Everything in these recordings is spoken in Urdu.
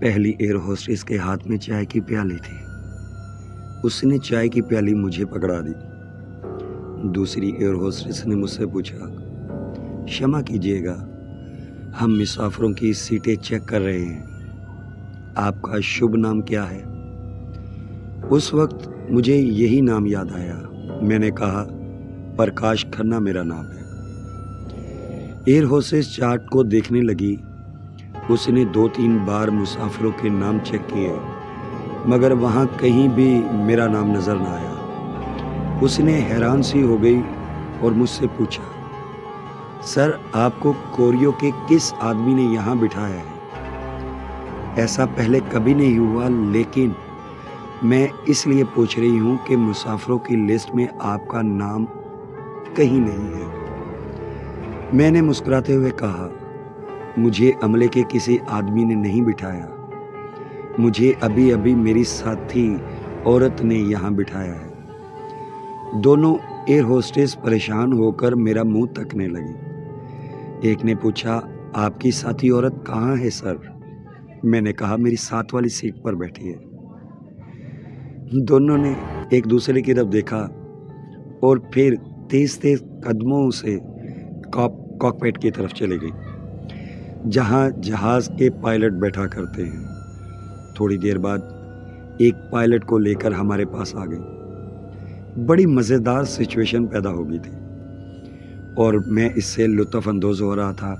پہلی ایئر ہوسٹس کے ہاتھ میں چائے کی پیالی تھی۔ اس نے چائے کی پیالی مجھے پکڑا دی۔ دوسری ایئر ہوسٹس نے مجھ سے پوچھا، "شمع کیجیے گا، ہم مسافروں کی سیٹیں چیک کر رہے ہیں، آپ کا شبھ نام کیا ہے؟" اس وقت مجھے یہی نام یاد آیا۔ میں نے کہا، "پرکاش کھنہ میرا نام ہے۔" ایئر ہوسٹس چارٹ کو دیکھنے لگی۔ اس نے 2-3 بار مسافروں کے نام چیک کیے مگر وہاں کہیں بھی میرا نام نظر نہ آیا۔ اس نے حیران سی ہو گئی اور مجھ سے پوچھا، "سر، آپ کو کوریو کے کس آدمی نے یہاں بٹھایا ہے؟ ایسا پہلے کبھی نہیں ہوا، لیکن میں اس لیے پوچھ رہی ہوں کہ مسافروں کی لسٹ میں آپ کا نام کہیں نہیں ہے۔" میں نے مسکراتے ہوئے کہا، "مجھے عملے کے کسی آدمی نے نہیں بٹھایا، مجھے ابھی ابھی میری ساتھی عورت نے یہاں بٹھایا ہے۔" دونوں ایئر ہوسٹس پریشان ہو کر میرا منہ تکنے لگی۔ ایک نے پوچھا، "آپ کی ساتھی عورت کہاں ہے سر؟" میں نے کہا، "میری ساتھ والی سیٹ پر بیٹھی ہے۔" دونوں نے ایک دوسرے کی طرف دیکھا اور پھر تیز تیز قدموں سے کاکپٹ کی طرف چلے گئی، جہاں جہاز کے پائلٹ بیٹھا کرتے ہیں۔ تھوڑی دیر بعد ایک پائلٹ کو لے کر ہمارے پاس آ گئی۔ بڑی مزیدار سچویشن پیدا ہو گئی تھی اور میں اس سے لطف اندوز ہو رہا تھا۔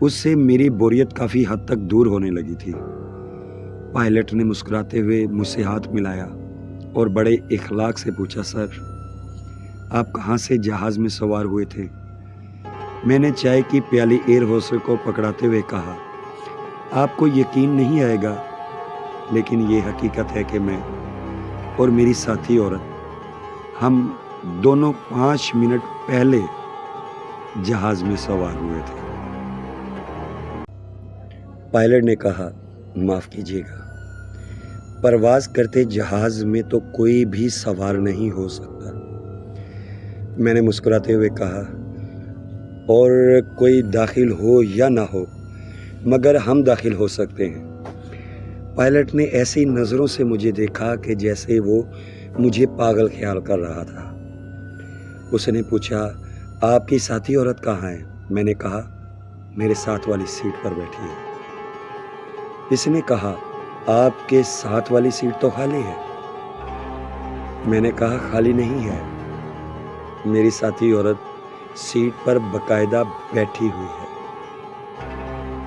اس سے میری بوریت کافی حد تک دور ہونے لگی تھی۔ پائلٹ نے مسکراتے ہوئے مجھ سے ہاتھ ملایا اور بڑے اخلاق سے پوچھا، "سر، آپ کہاں سے جہاز میں سوار ہوئے تھے؟" میں نے چائے کی پیالی ایئر ہوسٹس کو پکڑاتے ہوئے کہا، "آپ کو یقین نہیں آئے گا، لیکن یہ حقیقت ہے کہ میں اور میری ساتھی عورت، ہم دونوں 5 منٹ پہلے جہاز میں سوار ہوئے تھے۔" پائلٹ نے کہا، "معاف کیجیے گا، پرواز کرتے جہاز میں تو کوئی بھی سوار نہیں ہو سکتا۔" میں نے مسکراتے ہوئے کہا، "اور کوئی داخل ہو یا نہ ہو، مگر ہم داخل ہو سکتے ہیں۔" پائلٹ نے ایسی نظروں سے مجھے دیکھا کہ جیسے وہ مجھے پاگل خیال کر رہا تھا۔ اس نے پوچھا، "آپ کی ساتھی عورت کہاں ہے؟" میں نے کہا، "میرے ساتھ والی سیٹ پر بیٹھی ہے۔" اس نے کہا، "آپ کے ساتھ والی سیٹ تو خالی ہے۔" میں نے کہا، "خالی نہیں ہے، میری ساتھی عورت سیٹ پر باقاعدہ بیٹھی ہوئی ہے۔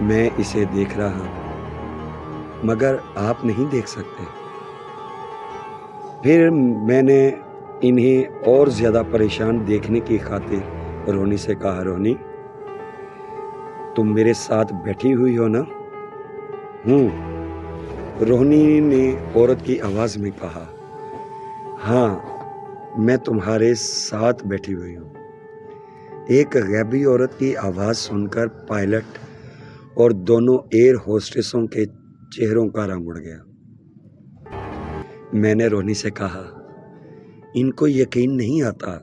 میں اسے دیکھ رہا ہوں مگر آپ نہیں دیکھ سکتے۔" پھر میں نے انہیں اور زیادہ پریشان دیکھنے کی خاطر روہنی سے کہا، "روہنی، تم میرے ساتھ بیٹھی ہوئی ہو نا؟" "ہوں۔" روہنی نے عورت کی آواز میں کہا، "ہاں، میں تمہارے ساتھ بیٹھی ہوئی ہوں۔" ایک غیبی عورت کی آواز سن کر پائلٹ اور دونوں ایئر ہوسٹسوں کے چہروں کا رنگ اڑ گیا۔ میں نے روہنی سے کہا، "ان کو یقین نہیں آتا۔"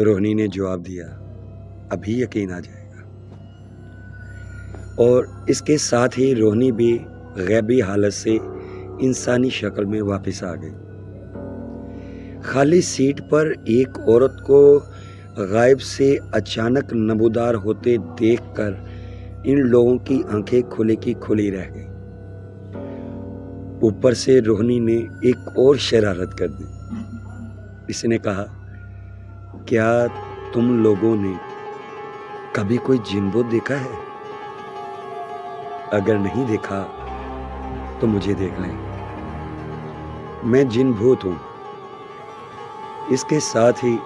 روہنی نے جواب دیا، "ابھی یقین آ جائے گا۔" اور اس کے ساتھ ہی روہنی بھی غیبی حالت سے انسانی شکل میں واپس آ گئی۔ خالی سیٹ پر ایک عورت کو غائب سے اچانک نمودار ہوتے دیکھ کر ان لوگوں کی آنکھیں کھلی کی کھلی رہ گئیں۔ اوپر سے روہنی نے ایک اور شرارت کر دی۔ اس نے کہا، "کیا تم لوگوں نے کبھی کوئی جن بھوت دیکھا ہے؟ اگر نہیں دیکھا تو مجھے دیکھ لیں، میں جن بھوت ہوں۔" اس کے ساتھ ہی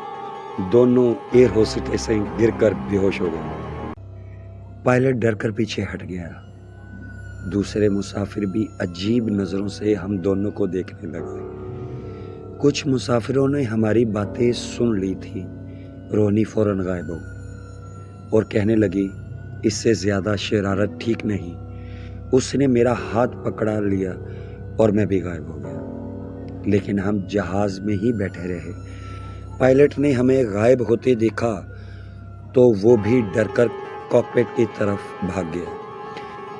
دونوں ایئر ہوسٹسیں گر کر بے ہوش ہو گئیں۔ پائلٹ ڈر کر پیچھے ہٹ گیا۔ دوسرے مسافر بھی عجیب نظروں سے ہم دونوں کو دیکھنے لگے۔ کچھ مسافروں نے ہماری باتیں سن لی تھی۔ روہنی فوراً غائب ہو گئی اور کہنے لگی، "اس سے زیادہ شرارت ٹھیک نہیں۔" اس نے میرا ہاتھ پکڑا لیا اور میں بھی غائب ہو گیا۔ لیکن ہم جہاز میں ہی بیٹھے رہے۔ پائلٹ نے ہمیں غائب ہوتے دیکھا تو وہ بھی ڈر کر کاکپٹ کی طرف بھاگ گیا۔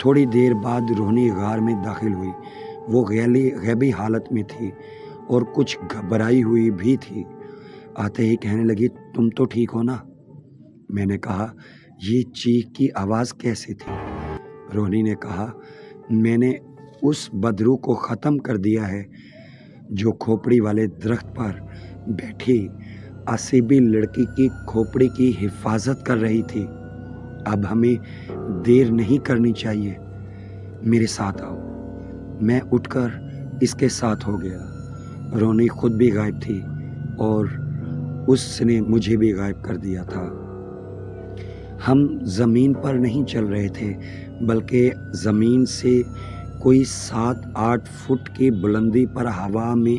تھوڑی دیر بعد روہنی غار میں داخل ہوئی۔ وہ غیبی حالت میں تھی اور کچھ گھبرائی ہوئی بھی تھی۔ آتے ہی کہنے لگی، تم تو ٹھیک ہو نا؟ میں نے کہا، یہ چیخ کی آواز کیسے تھی؟ روہنی نے کہا، میں نے اس بدروح کو ختم کر دیا ہے جو کھوپڑی والے درخت پر بیٹھی عصبی لڑکی کی کھوپڑی کی حفاظت کر رہی تھی۔ اب ہمیں دیر نہیں کرنی چاہیے، میرے ساتھ آؤ۔ میں اٹھ کر اس کے ساتھ ہو گیا۔ روہنی خود بھی غائب تھی اور اس نے مجھے بھی غائب کر دیا تھا۔ ہم زمین پر نہیں چل رہے تھے بلکہ زمین سے کوئی 7-8 فٹ کی بلندی پر ہوا میں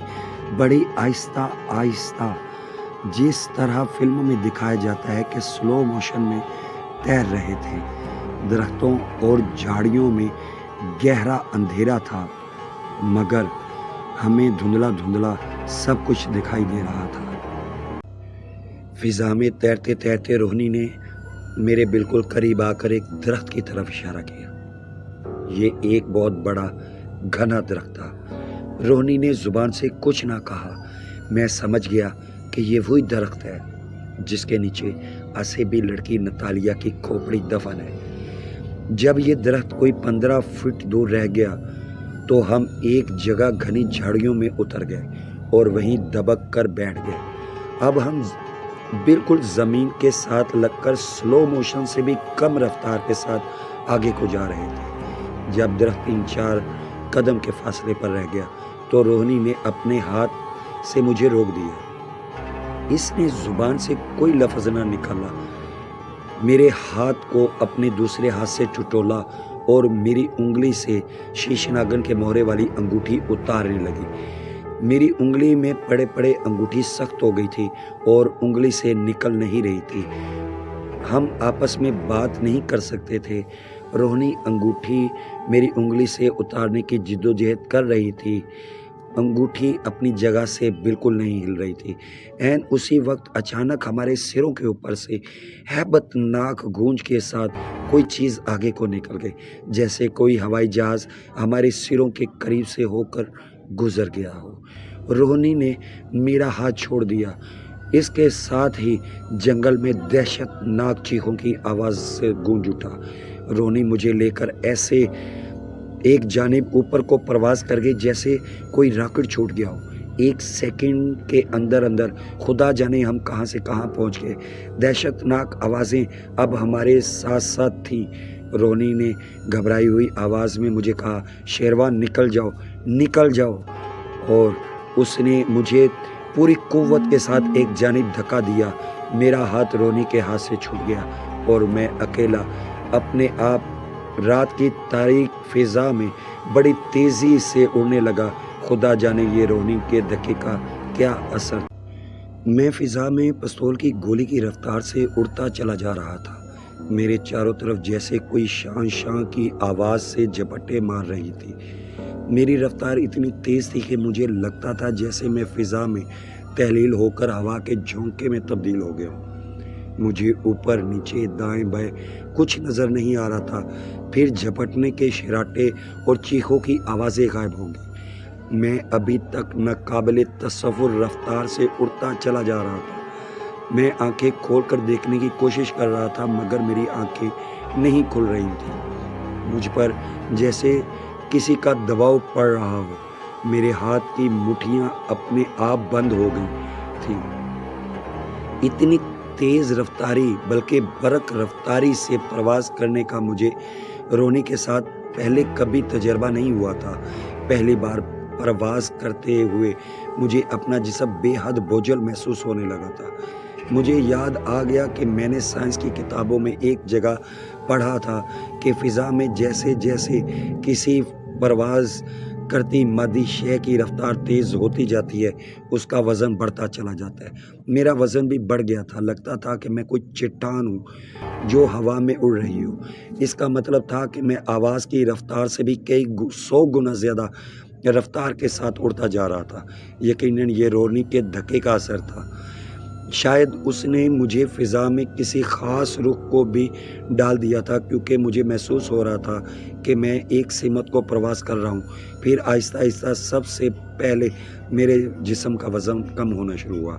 بڑی آہستہ آہستہ، جس طرح فلموں میں دکھایا جاتا ہے کہ سلو موشن میں تیر رہے تھے۔ درختوں اور جھاڑیوں میں گہرا اندھیرا تھا مگر ہمیں دھندلا دھندلا سب کچھ دکھائی دے رہا تھا۔ فضا میں تیرتے تیرتے روہنی نے میرے بالکل قریب آ کر ایک درخت کی طرف اشارہ کیا۔ یہ ایک بہت بڑا گھنا درخت تھا۔ روہنی نے زبان سے کچھ نہ کہا۔ میں سمجھ گیا کہ یہ وہی درخت ہے جس کے نیچے عصبی لڑکی نتالیہ کی کھوپڑی دفن ہے۔ جب یہ درخت کوئی 15 فٹ دور رہ گیا تو ہم ایک جگہ گھنی جھاڑیوں میں اتر گئے اور وہیں دبک کر بیٹھ گئے۔ اب ہم بالکل زمین کے ساتھ لگ کر سلو موشن سے بھی کم رفتار کے ساتھ آگے کو جا رہے تھے۔ جب درخت 3-4 قدم کے فاصلے پر رہ گیا تو روہنی نے اپنے ہاتھ سے مجھے روک دیا۔ اس نے زبان سے کوئی لفظ نہ نکالا، میرے ہاتھ کو اپنے دوسرے ہاتھ سے ٹٹولا اور میری انگلی سے شیشناگن کے مہرے والی انگوٹھی اتارنے لگی۔ میری انگلی میں پڑے پڑے انگوٹھی سخت ہو گئی تھی اور انگلی سے نکل نہیں رہی تھی۔ ہم آپس میں بات نہیں کر سکتے تھے۔ روہنی انگوٹھی میری انگلی سے اتارنے کی جدوجہد کر رہی تھی۔ انگوٹھی اپنی جگہ سے بالکل نہیں ہل رہی تھی۔ عین اسی وقت اچانک ہمارے سروں کے اوپر سے ہیبت ناک گونج کے ساتھ کوئی چیز آگے کو نکل گئی، جیسے کوئی ہوائی جہاز ہمارے سروں کے قریب سے ہو کر گزر گیا ہو۔ روہنی نے میرا ہاتھ چھوڑ دیا۔ اس کے ساتھ ہی جنگل میں دہشت ناک چیخوں کی آواز سے گونج اٹھا۔ روہنی مجھے لے کر ایسے ایک جانب اوپر کو پرواز کر گئی جیسے کوئی راکٹ چھوٹ گیا ہو۔ ایک سیکنڈ کے اندر اندر خدا جانے ہم کہاں سے کہاں پہنچ گئے۔ دہشت ناک آوازیں اب ہمارے ساتھ ساتھ تھیں۔ روہنی نے گھبرائی ہوئی آواز میں مجھے کہا، شیروان نکل جاؤ، نکل جاؤ، اور اس نے مجھے پوری قوت کے ساتھ ایک جانب دھکا دیا۔ میرا ہاتھ روہنی کے ہاتھ سے چھوٹ گیا اور میں اکیلا اپنے آپ رات کی تاریک فضا میں بڑی تیزی سے اڑنے لگا۔ خدا جانے یہ روہنی کے دھکے کا کیا اثر تھا۔ میں فضا میں پستول کی گولی کی رفتار سے اڑتا چلا جا رہا تھا۔ میرے چاروں طرف جیسے کوئی شان شان کی آواز سے جھپٹیں مار رہی تھی۔ میری رفتار اتنی تیز تھی کہ مجھے لگتا تھا جیسے میں فضا میں تحلیل ہو کر ہوا کے جھونکے میں تبدیل ہو گیا ہوں۔ مجھے اوپر نیچے دائیں بائیں کچھ نظر نہیں آ رہا تھا۔ پھر جھپٹنے کے شراٹے اور چیخوں کی آوازیں غائب ہوں گی۔ میں ابھی تک ناقابل تصور رفتار سے اڑتا چلا جا رہا تھا۔ میں آنکھیں کھول کر دیکھنے کی کوشش کر رہا تھا مگر میری آنکھیں نہیں کھل رہی تھیں۔ مجھ پر جیسے کسی کا دباؤ پڑ رہا ہو۔ میرے ہاتھ کی مٹھیاں اپنے آپ بند ہو گئی تھیں۔ اتنی تیز رفتاری بلکہ برق رفتاری سے پرواز کرنے کا مجھے روہنی کے ساتھ پہلے کبھی تجربہ نہیں ہوا تھا۔ پہلی بار پرواز کرتے ہوئے مجھے اپنا جسم بے حد بوجھل محسوس ہونے لگا تھا۔ مجھے یاد آ گیا کہ میں نے سائنس کی کتابوں میں ایک جگہ پڑھا تھا کہ فضا میں جیسے جیسے کسی پرواز کرتی مادی شے کی رفتار تیز ہوتی جاتی ہے اس کا وزن بڑھتا چلا جاتا ہے۔ میرا وزن بھی بڑھ گیا تھا۔ لگتا تھا کہ میں کوئی چٹان ہوں جو ہوا میں اڑ رہی ہو۔ اس کا مطلب تھا کہ میں آواز کی رفتار سے بھی کئی 100 گنا زیادہ رفتار کے ساتھ اڑتا جا رہا تھا۔ یقیناً یہ روہنی کے دھکے کا اثر تھا۔ شاید اس نے مجھے فضا میں کسی خاص رخ کو بھی ڈال دیا تھا، کیونکہ مجھے محسوس ہو رہا تھا کہ میں ایک سمت کو پرواز کر رہا ہوں۔ پھر آہستہ آہستہ سب سے پہلے میرے جسم کا وزن کم ہونا شروع ہوا۔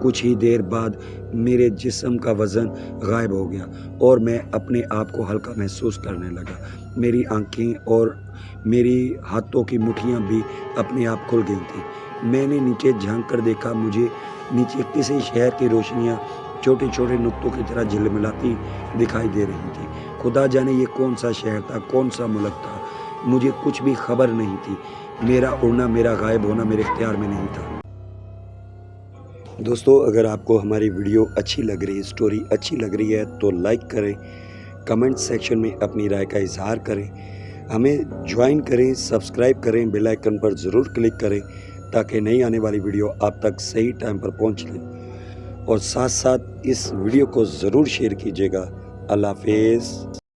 کچھ ہی دیر بعد میرے جسم کا وزن غائب ہو گیا اور میں اپنے آپ کو ہلکا محسوس کرنے لگا۔ میری آنکھیں اور میری ہاتھوں کی مٹھیاں بھی اپنے آپ کھل گئی تھیں۔ میں نے نیچے جھانک کر دیکھا، مجھے نیچے کسی شہر کی روشنیاں چھوٹے چھوٹے نقطوں کی طرح جھلملاتی دکھائی دے رہی تھی۔ خدا جانے یہ کون سا شہر تھا، کون سا ملک تھا، مجھے کچھ بھی خبر نہیں تھی۔ میرا اڑنا، میرا غائب ہونا میرے اختیار میں نہیں تھا۔ دوستو، اگر آپ کو ہماری ویڈیو اچھی لگ رہی ہے، سٹوری اچھی لگ رہی ہے تو لائک کریں، کمنٹ سیکشن میں اپنی رائے کا اظہار کریں، ہمیں جوائن کریں، سبسکرائب کریں، بیل آئیکن پر ضرور کلک کریں تاکہ نئی آنے والی ویڈیو آپ تک صحیح ٹائم پر پہنچ لیں، اور ساتھ ساتھ اس ویڈیو کو ضرور شیئر کیجیے گا۔ اللہ حافظ۔